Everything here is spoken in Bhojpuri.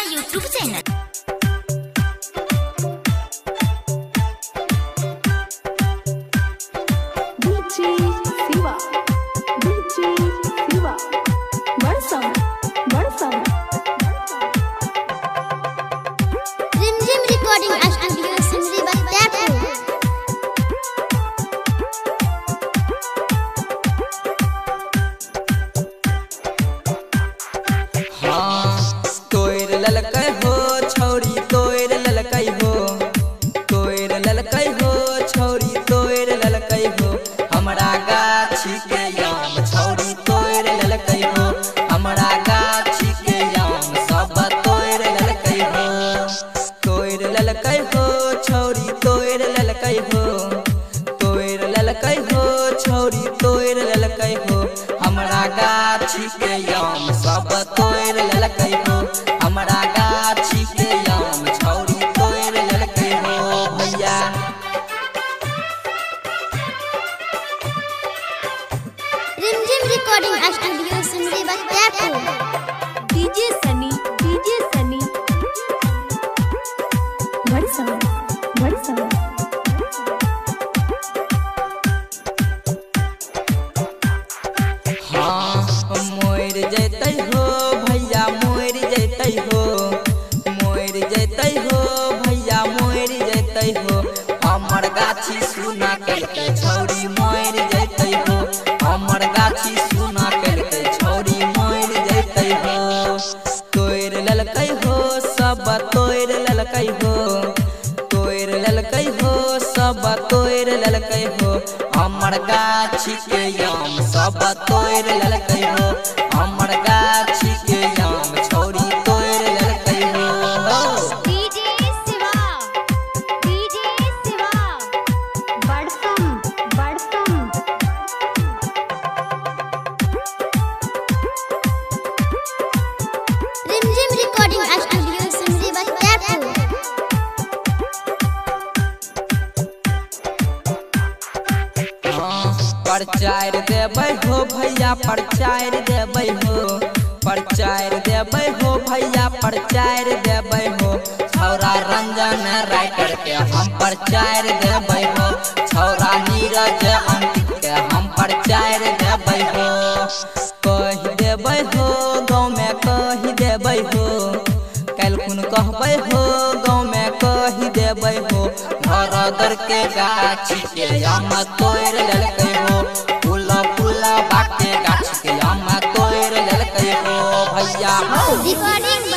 YouTube चैनल। Rimjhim recording studio Simri Battapur. तोर ललकै हो छौरी तोर ललकै हो, तोर ललकै हो छौरी तोर ललकै हो, हमरा गाछी के आम छौरी तोर ललकै हो, हमरा गाछी के आम सब तोर ललकै हो। तोर ललकै हो छौरी तोर ललकै हो, तोर ललकै हो छौरी तोर ललकै हो, हमरा गाछी के आम सब तोर ललकै हो, हमरा गाछी के आम छौरी तोर ललकै हो भैया। रिमझिम रिकॉर्डिंग स्टूडियो सिमरी बत्तापुर। डीजे सनी मोर जैतै हो भैया मोर जैतै हो, मोर जैतै हो भैया मोर जैतै हो, हमर गाछी सुना करके छौरी मोर जैतै हो, हमर गाछी सुना करके छौरी मोर जैतै हो। तोर ललकै हो सब तोर ललकै हो, तोर ललकै हो सब तोर ललकै हो, हमर गाछी के आम सब तोर ललकै हो, हमर गाछी के आम छौरी तोर ललकै हो। डीजे शिवा बड़सम। रिमझिम रिकॉर्डिंग स्टूडियो सिमरी बत्तापुर। प्रचार देबै हो भैया प्रचार देबै हो, प्रचार देबै हो भैया प्रचार देबै हो, छौरा रंजन राइटर के हम प्रचार देबै हो, छौरा नीरज अंकित के हम प्रचार देबै हो। कहि देबै हो गाँव में कहि देबै हो, कैलखुन कहबै हो गाँव में कहि देबै हो, घर दर के गाछी के आम तोर ललकै हो, फूल बाके गाछ के आम तोर ललकै हो भैया। रिकॉर्डिंग